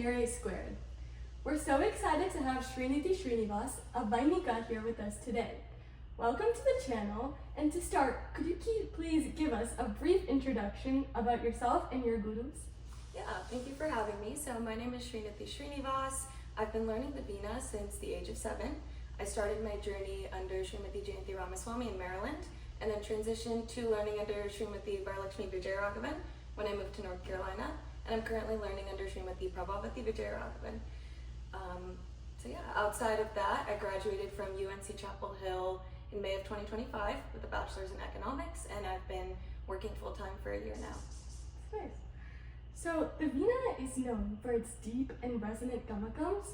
Engineering Squared. We're so excited to have Srinithi Srinivas, a Vainika, here with us today. Welcome to the channel, and to start, could you please give us a brief introduction about yourself and your gurus? Yeah, thank you for having me. So my name is Srinithi Srinivas. I've been learning the Veena since the age of 7. I started my journey under Srimati Jayanti Ramaswamy in Maryland, and then transitioned to learning under Srimati Varalakshmi Vijayaraghavan when I moved to North Carolina, and I'm currently learning under Srimati Prabhavati Vijayaraghavan. So yeah, outside of that, I graduated from UNC Chapel Hill in May of 2025 with a bachelor's in economics, and I've been working full-time for a year now. That's nice. So the Veena is known for its deep and resonant gamakams.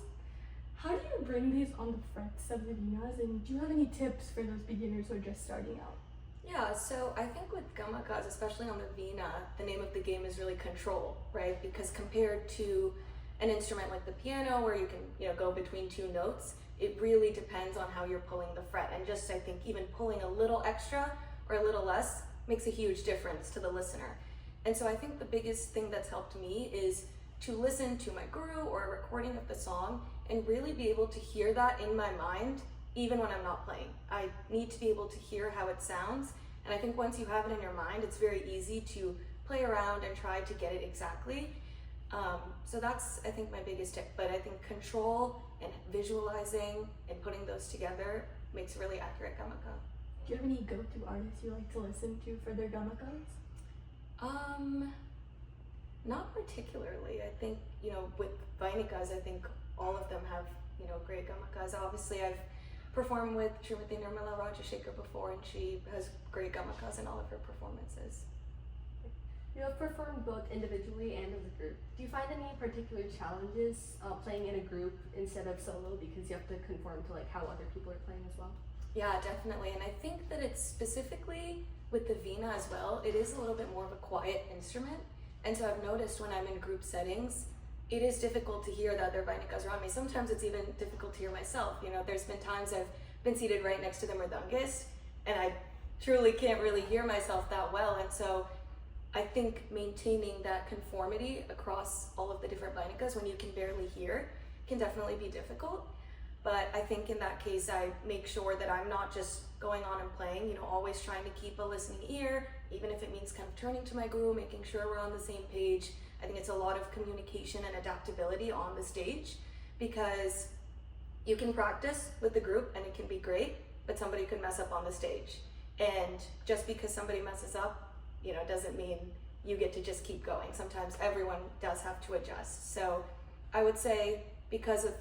How do you bring these on the frets of the Veenas, and do you have any tips for those beginners who are just starting out? Yeah, so I think with gamakas, especially on the Veena, the name of the game is really control, right? Because compared to an instrument like the piano where you can, go between two notes, it really depends on how you're pulling the fret. And just, I think, even pulling a little extra or a little less makes a huge difference to the listener. And so I think the biggest thing that's helped me is to listen to my guru or a recording of the song and really be able to hear that in my mind, even when I'm not playing. I need to be able to hear how it sounds. And I think once you have it in your mind, it's very easy to play around and try to get it exactly. So that's, I think, my biggest tip. But I think control and visualizing and putting those together makes a really accurate gamaka. Do you have any go-to artists you like to listen to for their gamakas? Not particularly. I think, with Vainikas, I think all of them have, great gamakas. Obviously, I've performed with Srimati Nirmala Rajashekar before, and she has great gamakas in all of her performances. You have performed both individually and as a group. Do you find any particular challenges playing in a group instead of solo, because you have to conform to how other people are playing as well? Yeah, definitely. And I think that it's specifically with the Veena as well, it is a little bit more of a quiet instrument. And so I've noticed when I'm in group settings, it is difficult to hear the other Vainikas around me. Sometimes it's even difficult to hear myself. There's been times I've been seated right next to the mridangist, and I truly can't really hear myself that well. And so I think maintaining that conformity across all of the different Vainikas when you can barely hear can definitely be difficult. But I think in that case, I make sure that I'm not just going on and playing, always trying to keep a listening ear, even if it means kind of turning to my guru, making sure we're on the same page. I think it's a lot of communication and adaptability on the stage, because you can practice with the group and it can be great, but somebody could mess up on the stage. And just because somebody messes up, doesn't mean you get to just keep going. Sometimes everyone does have to adjust. So I would say, because of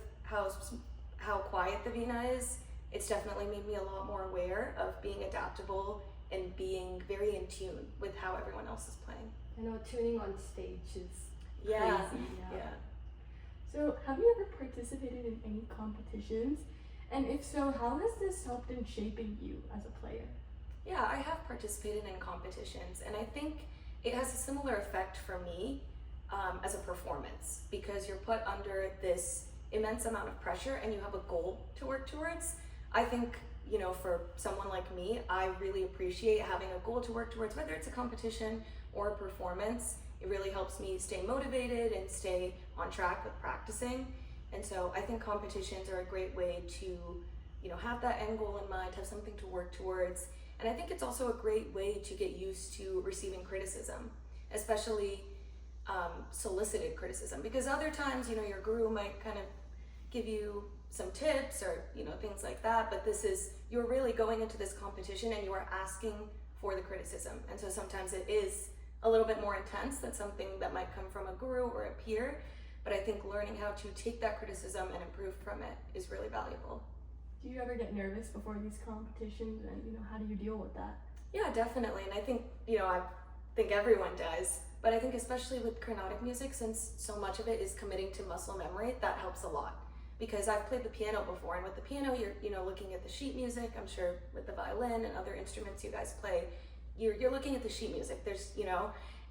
how quiet the Veena is, it's definitely made me a lot more aware of being adaptable and being very in tune with how everyone else is playing. I know tuning on stage is crazy. Yeah. So have you ever participated in any competitions? And if so, how has this helped in shaping you as a player? Yeah, I have participated in competitions, and I think it has a similar effect for me as a performance, because you're put under this immense amount of pressure and you have a goal to work towards. I think, for someone like me, I really appreciate having a goal to work towards, whether it's a competition or a performance. It really helps me stay motivated and stay on track with practicing. And so I think competitions are a great way to, have that end goal in mind, have something to work towards. And I think it's also a great way to get used to receiving criticism, especially solicited criticism, because other times, your guru might kind of give you some tips or, things like that, but you're really going into this competition and you are asking for the criticism. And so sometimes it is a little bit more intense than something that might come from a guru or a peer, but I think learning how to take that criticism and improve from it is really valuable. Do you ever get nervous before these competitions, and how do you deal with that? Yeah, definitely. And I think, I think everyone does, but I think especially with Carnatic music, since so much of it is committing to muscle memory, that helps a lot. Because I've played the piano before, and with the piano, you're looking at the sheet music. I'm sure with the violin and other instruments you guys play, you're looking at the sheet music. There's,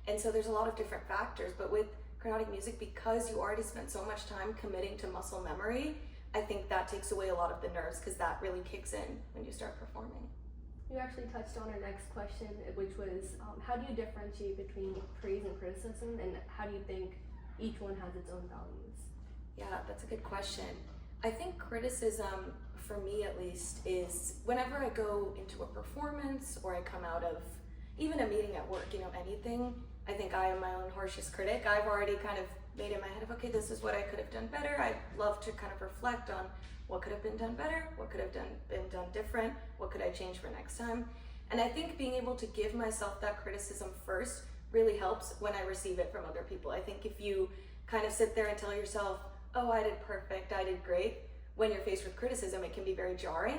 and so there's a lot of different factors. But with Carnatic music, because you already spent so much time committing to muscle memory, I think that takes away a lot of the nerves, because that really kicks in when you start performing. You actually touched on our next question, which was how do you differentiate between praise and criticism, and how do you think each one has its own values? Yeah, that's a good question. I think criticism, for me at least, is whenever I go into a performance or I come out of even a meeting at work, anything, I think I am my own harshest critic. I've already kind of made in my head of, okay, this is what I could have done better. I'd love to kind of reflect on what could have been done better, what could have been done different, what could I change for next time. And I think being able to give myself that criticism first really helps when I receive it from other people. I think if you kind of sit there and tell yourself, oh, I did perfect, I did great, when you're faced with criticism, it can be very jarring.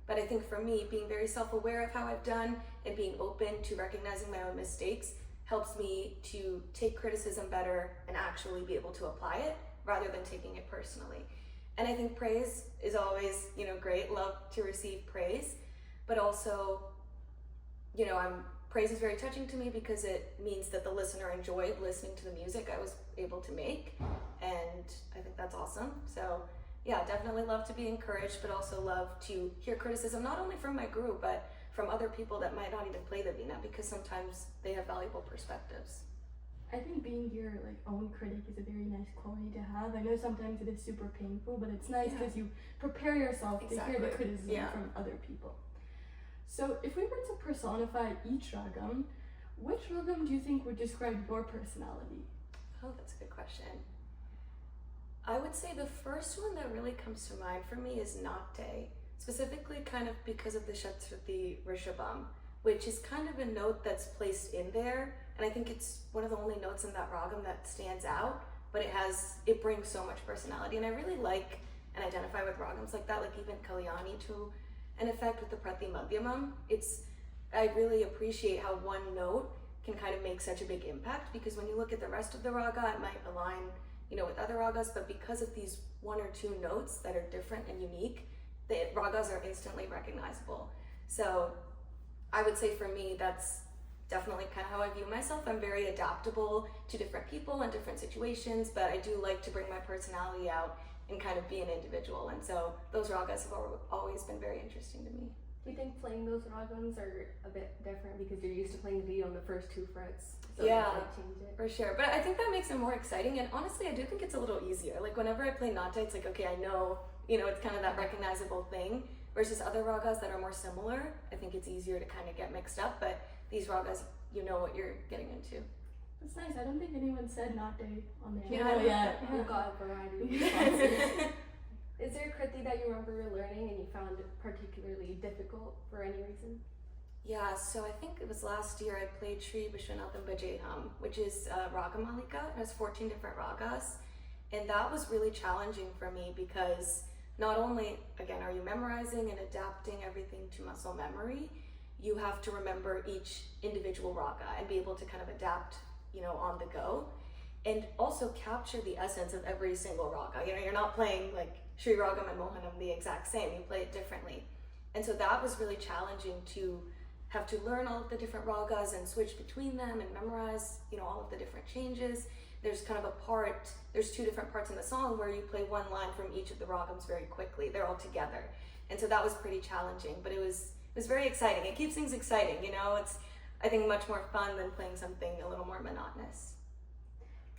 But I think for me, being very self-aware of how I've done and being open to recognizing my own mistakes helps me to take criticism better and actually be able to apply it rather than taking it personally. And I think praise is always, great, love to receive praise, but also, praise is very touching to me because it means that the listener enjoyed listening to the music I was able to make, and I think that's awesome. So yeah, definitely love to be encouraged, but also love to hear criticism, not only from my group, but from other people that might not even play the Veena, because sometimes they have valuable perspectives. I think being your own critic is a very nice quality to have. I know sometimes it is super painful, but it's nice because you prepare yourself to hear the criticism from other people. So if we were to personify each ragam, which ragam do you think would describe your personality? Oh, that's a good question. I would say the first one that really comes to mind for me is Nate, specifically kind of because of the Shatuthi Rishabham, which is kind of a note that's placed in there, and I think it's one of the only notes in that ragam that stands out, but it brings so much personality, and I really like and identify with ragams like that, like even Kalyani to an effect with the Prati Madhyamam. I really appreciate how one note can kind of make such a big impact, because when you look at the rest of the raga, it might align with other ragas, but because of these one or two notes that are different and unique, the ragas are instantly recognizable. So I would say for me, that's definitely kind of how I view myself. I'm very adaptable to different people and different situations, but I do like to bring my personality out and kind of be an individual. And so those ragas have always been very interesting to me. Do you think playing those ragams are a bit different because you're used to playing the on the first two frets? So Yeah, change it? for sure. But I think that makes it more exciting. And honestly, I do think it's a little easier. Like whenever I play Nate, it's like, okay, I know, it's kind of that recognizable thing. Versus other ragas that are more similar, I think it's easier to kind of get mixed up. But these ragas, you know what you're getting into. That's nice. I don't think anyone said Nate on the Yeah, channel yet. We've got a variety of responses. Is there a kriti that you remember learning and you found it particularly difficult for any reason? Yeah, so I think it was last year I played Sri Vishwanatham Bajeham, which is Raga Malika. It has 14 different ragas. And that was really challenging for me because not only, again, are you memorizing and adapting everything to muscle memory, you have to remember each individual raga and be able to kind of adapt, on the go. And also capture the essence of every single raga. You're not playing like Sri Ragam and Mohanam the exact same, you play it differently. And so that was really challenging to have to learn all of the different ragas and switch between them and memorize, all of the different changes. There's there's two different parts in the song where you play one line from each of the ragams very quickly. They're all together. And so that was pretty challenging, but it was very exciting. It keeps things exciting, it's, I think, much more fun than playing something a little more monotonous.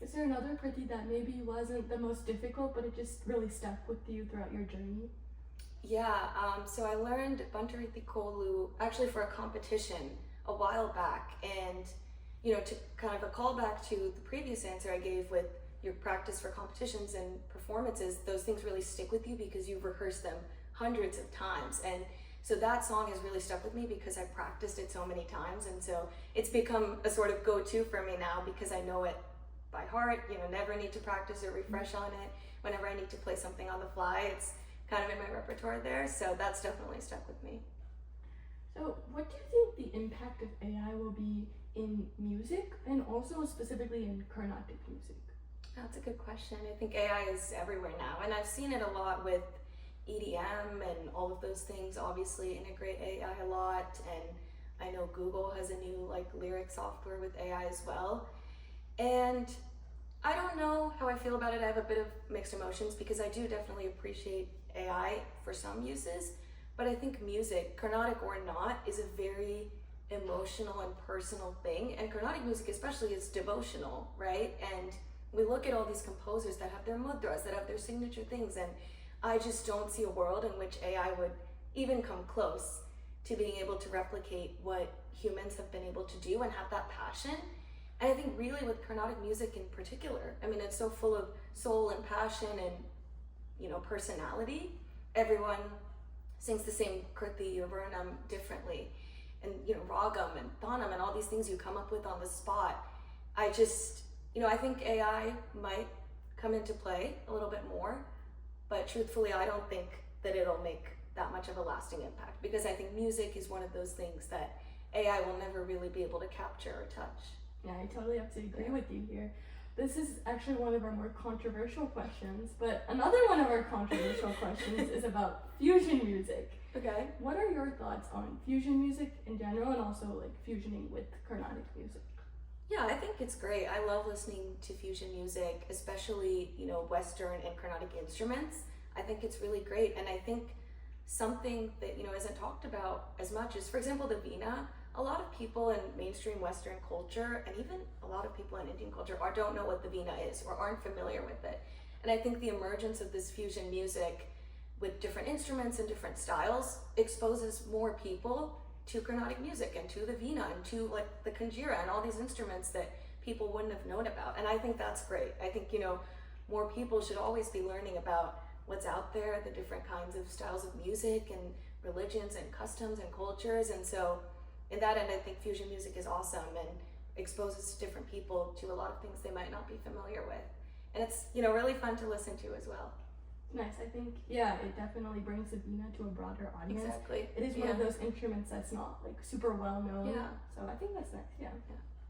Is there another kriti that maybe wasn't the most difficult, but it just really stuck with you throughout your journey? Yeah, so I learned Bantariti Kolu actually for a competition a while back, and to kind of a callback to the previous answer I gave with your practice for competitions and performances, those things really stick with you because you've rehearsed them hundreds of times. And so that song has really stuck with me because I practiced it so many times, and so it's become a sort of go-to for me now because I know it by heart, never need to practice or refresh on it. Whenever I need to play something on the fly, it's kind of in my repertoire there, so that's definitely stuck with me. So what do you think the impact of AI will be in music and also specifically in Carnatic music? That's a good question. I think AI is everywhere now, and I've seen it a lot with EDM and all of those things obviously integrate AI a lot, and I know Google has a new lyric software with AI as well. And I don't know how I feel about it. I have a bit of mixed emotions because I do definitely appreciate AI for some uses, but I think music, Carnatic or not, is a very emotional and personal thing, and Carnatic music especially is devotional, right? And we look at all these composers that have their mudras, that have their signature things, and I just don't see a world in which AI would even come close to being able to replicate what humans have been able to do and have that passion. And I think really with Carnatic music in particular, I mean, it's so full of soul and passion and, you know, personality. Everyone sings the same Kriti or Varnam differently. And, you know, Ragam and Thanam and all these things you come up with on the spot. I just, you know, I think AI might come into play a little bit more, but truthfully, I don't think that it'll make that much of a lasting impact, because I think music is one of those things that AI will never really be able to capture or touch. Yeah, I totally have to agree with you here. This is actually one of our more controversial questions, but another one of our controversial questions is about fusion music. Okay. What are your thoughts on fusion music in general, and also like fusioning with Carnatic music? Yeah, I think it's great. I love listening to fusion music, especially, you know, Western and Carnatic instruments. I think it's really great. And I think something that, you know, isn't talked about as much is, for example, the veena. A lot of people in mainstream Western culture, and even a lot of people in Indian culture, don't know what the veena is or aren't familiar with it. And I think the emergence of this fusion music with different instruments and different styles exposes more people to Carnatic music and to the veena and to like the kanjira and all these instruments that people wouldn't have known about. And I think that's great. I think, you know, more people should always be learning about what's out there, the different kinds of styles of music and religions and customs and cultures. And so in that end, I think fusion music is awesome and exposes different people to a lot of things they might not be familiar with. And it's, you know, really fun to listen to as well. Nice. I think, yeah, it definitely brings the veena to a broader audience. Exactly. It is one of those instruments that's not like super well known. Yeah. So I think that's nice. Yeah.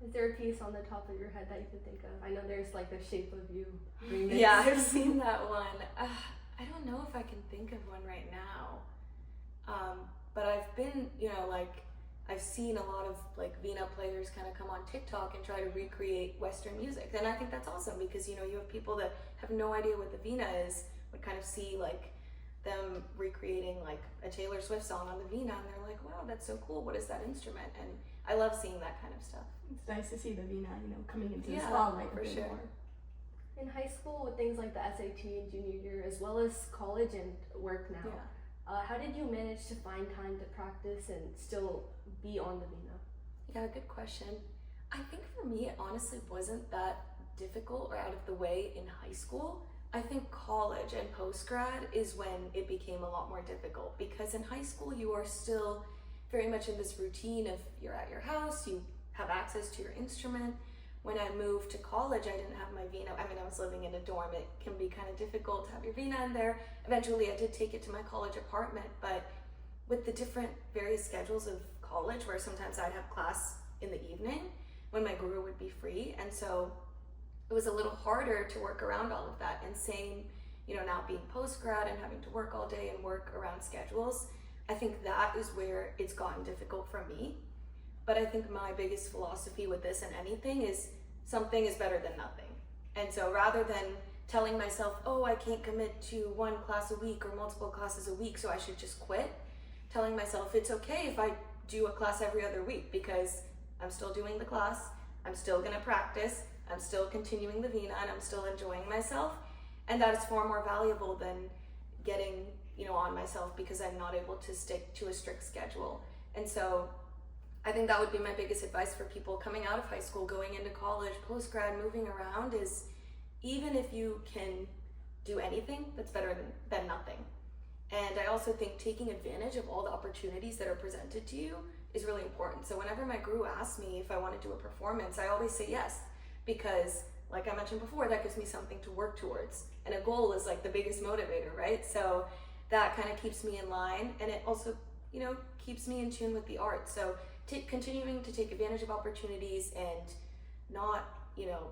Is there a piece on the top of your head that you can think of? I know there's like the Shape of You remix. Yeah, I've seen that one. I don't know if I can think of one right now. But I've been, you know, like, I've seen a lot of like veena players kind of come on TikTok and try to recreate Western music. And I think that's awesome because, you know, you have people that have no idea what the veena is, would kind of see like them recreating like a Taylor Swift song on the veena, and they're like, wow, that's so cool. What is that instrument? And I love seeing that kind of stuff. It's nice to see the veena, you know, coming into the Yeah, spotlight for a bit sure. more. In high school, with things like the SAT and junior year, as well as college and work now, how did you manage to find time to practice and still be on the veena? Yeah, good question. I think for me, it honestly wasn't that difficult or out of the way in high school. I think college and post-grad is when it became a lot more difficult, because in high school you are still very much in this routine of you're at your house, you have access to your instrument. When I moved to college, I didn't have my veena. I mean, I was living in a dorm. It can be kind of difficult to have your veena in there. Eventually, I did take it to my college apartment, but with the different various schedules of college, where sometimes I'd have class in the evening when my guru would be free, and so it was a little harder to work around all of that. And same, you know, now being post-grad and having to work all day and work around schedules, I think that is where it's gotten difficult for me. But I think my biggest philosophy with this and anything is something is better than nothing. And so rather than telling myself, oh, I can't commit to one class a week or multiple classes a week, so I should just quit, telling myself it's okay if I do a class every other week, because I'm still doing the class, I'm still gonna practice, I'm still continuing the veena, and I'm still enjoying myself. And that is far more valuable than getting, you know, on myself because I'm not able to stick to a strict schedule. And so I think that would be my biggest advice for people coming out of high school, going into college, post-grad, moving around, is even if you can do anything, that's better than nothing. And I also think taking advantage of all the opportunities that are presented to you is really important. So whenever my guru asks me if I want to do a performance, I always say yes, because like I mentioned before, that gives me something to work towards. And a goal is like the biggest motivator, right? So that kind of keeps me in line, and it also, you know, keeps me in tune with the art. So continuing to take advantage of opportunities and not, you know,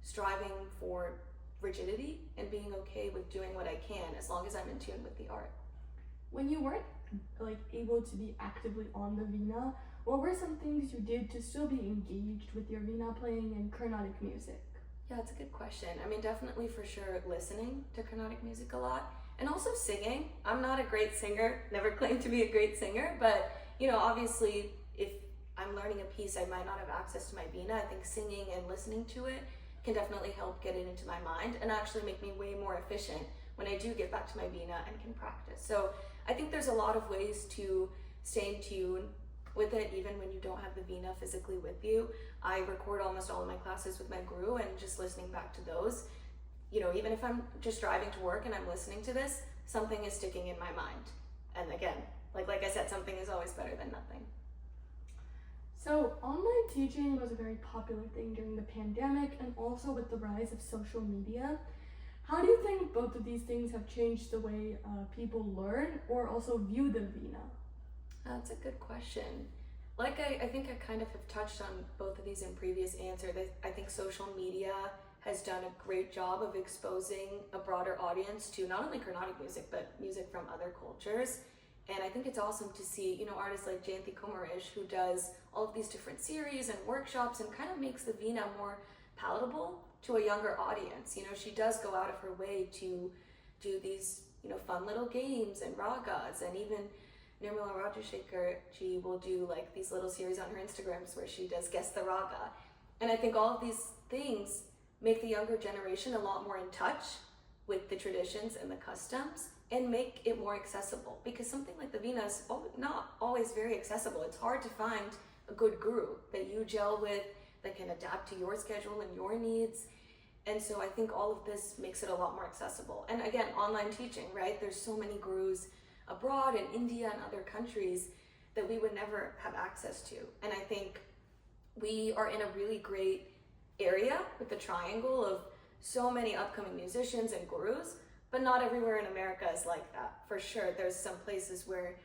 striving for rigidity, and being okay with doing what I can as long as I'm in tune with the art. When you weren't like able to be actively on the veena, what were some things you did to still be engaged with your veena playing and Carnatic music? Yeah, that's a good question. I mean, definitely for sure listening to Carnatic music a lot, and also singing. I'm not a great singer, never claimed to be a great singer, but you know, obviously if I'm learning a piece, I might not have access to my veena. I think singing and listening to it can definitely help get it into my mind and actually make me way more efficient when I do get back to my vina and can practice. So I think there's a lot of ways to stay in tune with it, even when you don't have the vina physically with you. I record almost all of my classes with my guru, and just listening back to those, you know, even if I'm just driving to work and I'm listening to this, something is sticking in my mind. And again, like I said, something is always better than nothing. So online teaching was a very popular thing during the pandemic and also with the rise of social media. How do you think both of these things have changed the way people learn or also view the vina? That's a good question. Like I think I kind of have touched on both of these in previous answers. I think social media has done a great job of exposing a broader audience to not only Carnatic music, but music from other cultures. And I think it's awesome to see, you know, artists like Jayanti Kumarish, who does all of these different series and workshops and kind of makes the vina more palatable to a younger audience. You know, she does go out of her way to do these, you know, fun little games and ragas, and even Nirmala Rajashekar, she will do like these little series on her Instagrams where she does Guess the Raga. And I think all of these things make the younger generation a lot more in touch with the traditions and the customs and make it more accessible, because something like the vina is not always very accessible. It's hard to find a good guru that you gel with, that can adapt to your schedule and your needs. And so I think all of this makes it a lot more accessible. And again, online teaching, right? There's so many gurus abroad in India and other countries that we would never have access to. And I think we are in a really great area with the triangle of so many upcoming musicians and gurus, but not everywhere in America is like that. For sure, there's some places where,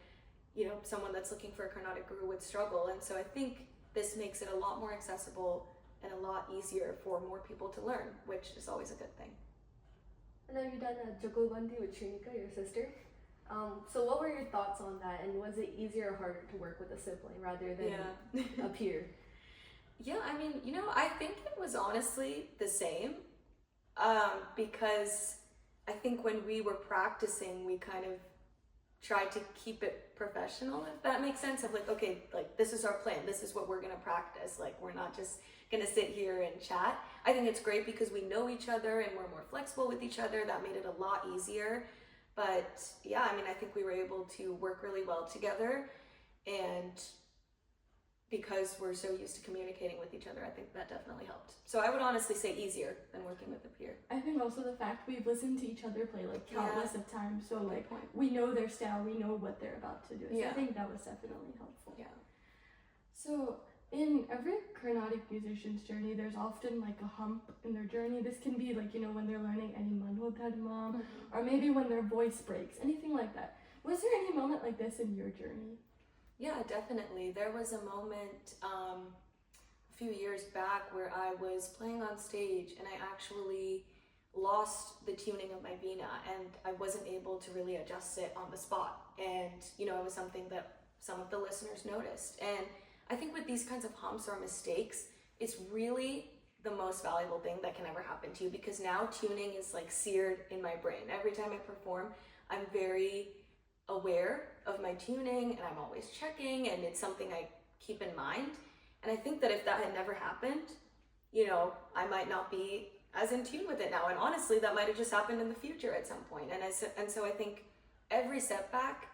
you know, someone that's looking for a Carnatic guru would struggle. And so I think this makes it a lot more accessible and a lot easier for more people to learn, which is always a good thing. And then you've done a Jugalbandi with Srinika, your sister. So what were your thoughts on that, and was it easier or harder to work with a sibling rather than a peer? Yeah, I mean, you know, I think it was honestly the same, because I think when we were practicing, we kind of tried to keep it professional, if that makes sense, of like, okay, like this is our plan, this is what we're gonna practice, like we're not just gonna sit here and chat. I think it's great because we know each other and we're more flexible with each other. That made it a lot easier. But yeah, I mean, I think we were able to work really well together, and because we're so used to communicating with each other, I think that definitely helped. So I would honestly say easier than working with a peer. I think also the fact we've listened to each other play like countless of times, so like we know their style, we know what they're about to do. So I think that was definitely helpful. Yeah. So in every Carnatic musician's journey, there's often like a hump in their journey. This can be like, you know, when they're learning any manodharma, or maybe when their voice breaks, anything like that. Was there any moment like this in your journey? Yeah, definitely. There was a moment a few years back where I was playing on stage and I actually lost the tuning of my vina, and I wasn't able to really adjust it on the spot. And, you know, it was something that some of the listeners noticed. And I think with these kinds of humps or mistakes, it's really the most valuable thing that can ever happen to you, because now tuning is like seared in my brain. Every time I perform, I'm very aware of my tuning and I'm always checking, and it's something I keep in mind. And I think that if that had never happened, you know, I might not be as in tune with it now. And honestly, that might have just happened in the future at some point. And so I think every setback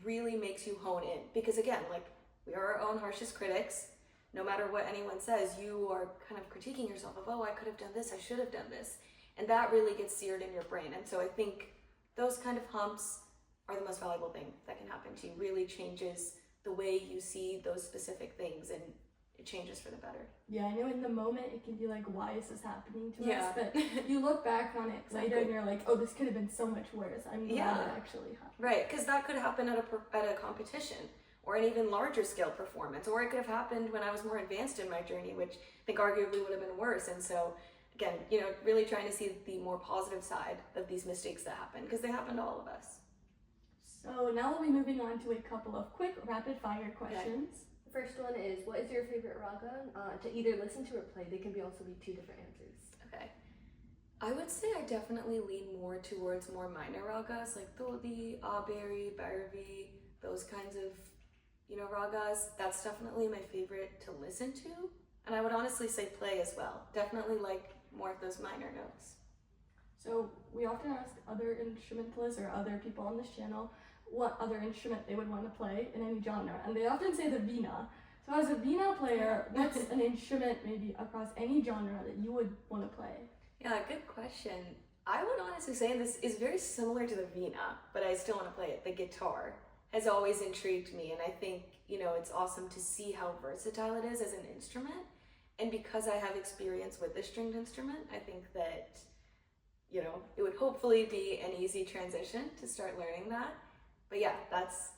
really makes you hone in, because again, like, we are our own harshest critics. No matter what anyone says, you are kind of critiquing yourself of, oh, I could have done this, I should have done this. And that really gets seared in your brain. And so I think those kind of humps are the most valuable thing that can happen to you. Really changes the way you see those specific things, and it changes for the better. Yeah, I know in the moment it can be like, why is this happening to us? But you look back on it later and you're like, oh, this could have been so much worse. I'm glad it actually happened. Right, because that could happen at a competition, or an even larger scale performance, or it could have happened when I was more advanced in my journey, which I think arguably would have been worse. And so again, you know, really trying to see the more positive side of these mistakes that happen, because they happen to all of us. So now we'll be moving on to a couple of quick rapid fire questions. The first one is, what is your favorite raga? To either listen to or play. They can also be two different answers. Okay. I would say I definitely lean more towards more minor ragas, like Todi, Aberi, Bhairavi, those kinds of, you know, ragas. That's definitely my favorite to listen to. And I would honestly say play as well. Definitely like more of those minor notes. So we often ask other instrumentalists or other people on this channel what other instrument they would want to play in any genre, and they often say the vina. So as a vina player, what's an instrument maybe across any genre that you would want to play? Yeah, good question. I would honestly say this is very similar to the vina, but I still want to play it. The guitar has always intrigued me, and I think, it's awesome to see how versatile it is as an instrument. And because I have experience with the stringed instrument, I think that, it would hopefully be an easy transition to start learning that. But yeah, that's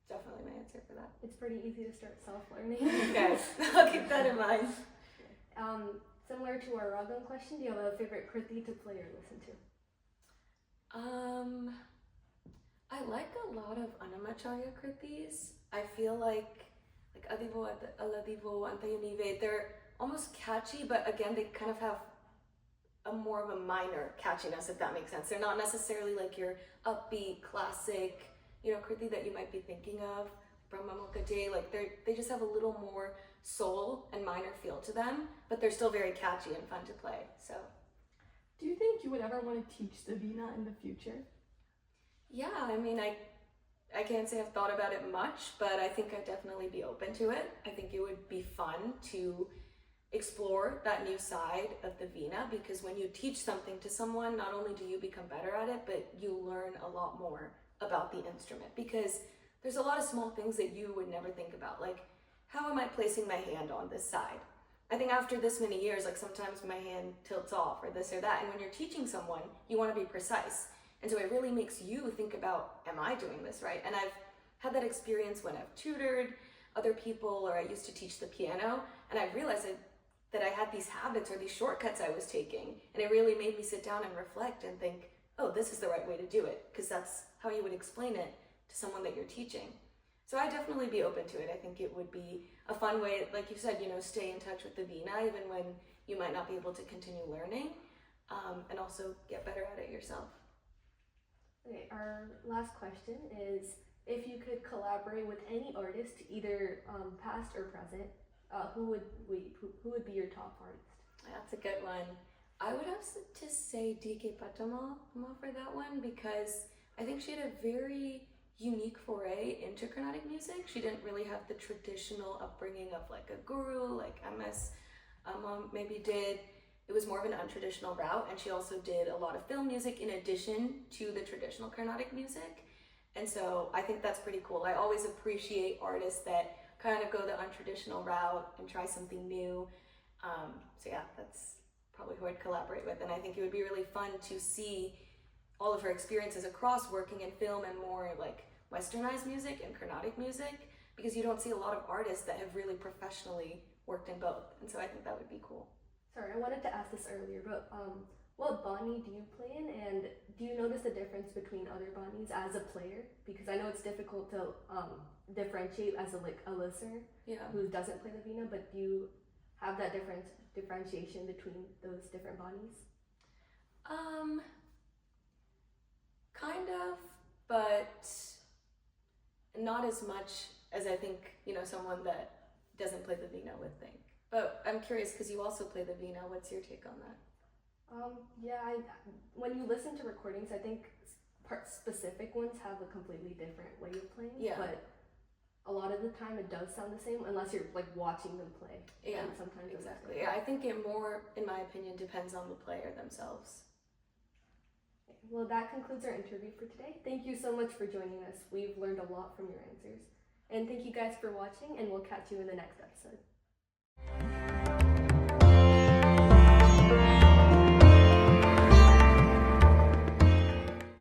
definitely my answer for that. It's pretty easy to start self-learning. Okay, I'll keep that in mind. Similar to our ragam question, do you have a favorite kriti to play or listen to? I like a lot of Annamacharya kritis. I feel like Adivo Aladivo, Antayunive, they're almost catchy, but again, they kind of have a more of a minor catchiness, if that makes sense. They're not necessarily like your upbeat, classic, kriti that you might be thinking of, Brahmamukha, like they just have a little more soul and minor feel to them, but they're still very catchy and fun to play, so. Do you think you would ever want to teach the vina in the future? Yeah, I can't say I've thought about it much, but I think I'd definitely be open to it. I think it would be fun to explore that new side of the vina, because when you teach something to someone, not only do you become better at it, but you learn a lot more about the instrument, because there's a lot of small things that you would never think about, like how am I placing my hand on this side? I think after this many years, like sometimes my hand tilts off or this or that, and when you're teaching someone, you want to be precise. And so it really makes you think about, am I doing this right? And I've had that experience when I've tutored other people, or I used to teach the piano, and I realized that I had these habits or these shortcuts I was taking, and it really made me sit down and reflect and think, oh, this is the right way to do it, because that's how you would explain it to someone that you're teaching. So I'd definitely be open to it. I think it would be a fun way, like you said, stay in touch with the vina, even when you might not be able to continue learning, and also get better at it yourself. Okay, our last question is, if you could collaborate with any artist, either past or present, who would be your top artist? That's a good one. I would have to say DK Patama for that one, because I think she had a very unique foray into Carnatic music. She didn't really have the traditional upbringing of like a guru, like MS maybe did. It was more of an untraditional route, and she also did a lot of film music in addition to the traditional Carnatic music. And so I think that's pretty cool. I always appreciate artists that kind of go the untraditional route and try something new. So yeah, that's probably who I'd collaborate with. And I think it would be really fun to see all of her experiences across working in film and more like westernized music and Carnatic music, because you don't see a lot of artists that have really professionally worked in both. And so I think that would be cool. Sorry, I wanted to ask this earlier, but what bani do you play in, and do you notice the difference between other banis as a player? Because I know it's difficult to differentiate as a listener who doesn't play the vina, but do you have that differentiation between those different banis? Kind of, but not as much as I think, someone that doesn't play the vina would think. But I'm curious, because you also play the vina, what's your take on that? When you listen to recordings, I think specific ones have a completely different way of playing. Yeah. But a lot of the time it does sound the same, unless you're like watching them play. Yeah, and sometimes exactly. Yeah, I think it more, in my opinion, depends on the player themselves. Well, that concludes our interview for today. Thank you so much for joining us. We've learned a lot from your answers. And thank you guys for watching, and we'll catch you in the next episode.